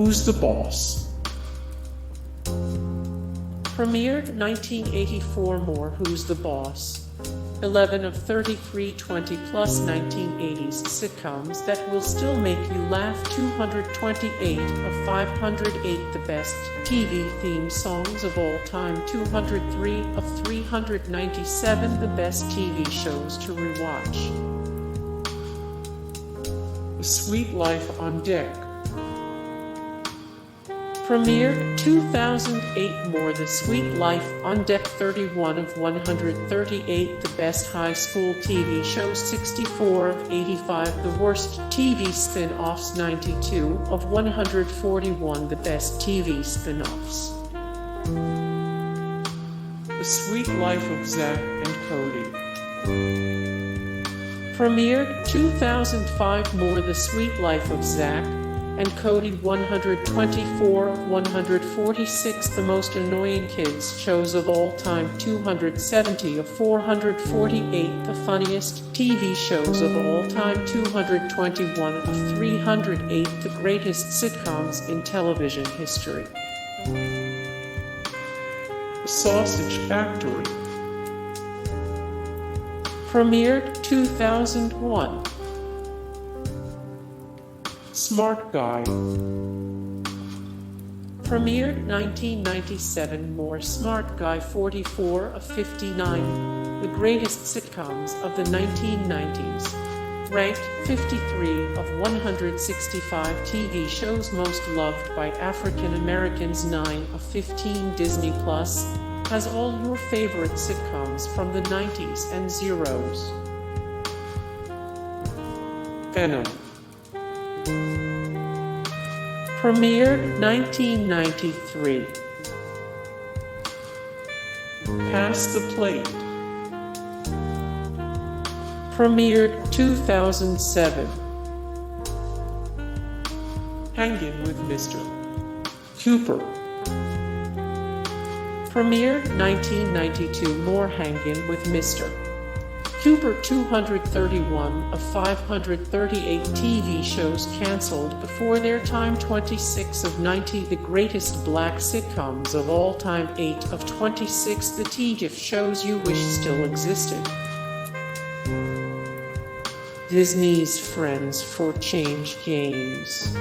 Who's the Boss? Premiered 1984. More Who's the Boss? 11 of 33 20-plus 1980s sitcoms that will still make you laugh. 228 of 508 the best TV theme songs of all time. 203 of 397 the best TV shows to rewatch. The Sweet Life on Deck. Premiered 2008. More The Sweet Life on Deck. 31 of 138 the best high school TV shows. 64 of 85 the worst TV spin-offs. 92 of 141 the best TV spin-offs. The Sweet Life of Zack and Cody. Premiered 2005. More The Sweet Life of Zack and Cody. 124 of 146 the most annoying kids shows of all time. 270 of 448 the funniest TV shows of all time. 221 of 308 the greatest sitcoms in television history. The Sausage Factory. Premiered 2001. Smart Guy. Premiered 1997. More Smart Guy. 44 of 59 the greatest sitcoms of the 1990s. Ranked 53 of 165 TV shows most loved by African Americans. 9 of 15 Disney Plus has all your favorite sitcoms from the 90s and zeros. Phenom. Premiered 1993. Pass the Plate. Premiered 2007. Hangin with Mr. Cooper. Premiered 1992. More Hangin with Mr. Cooper. 231 of 538 TV shows canceled before their time. 26 of 90 the greatest black sitcoms of all time. 8 of 26 the TV shows you wish still existed. Disney's Friends for Change Games.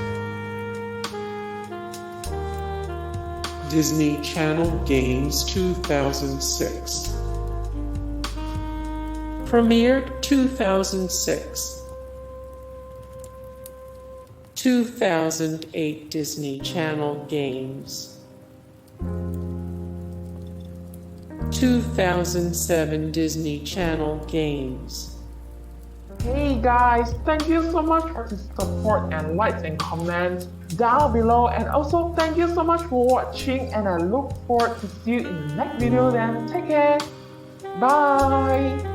Disney Channel Games 2006. Premiered 2006. 2008 Disney Channel Games. 2007 Disney Channel Games. Hey guys, thank you so much for the support and likes and comments down below, and also thank you so much for watching, and I look forward to see you in the next video. Then take care, bye.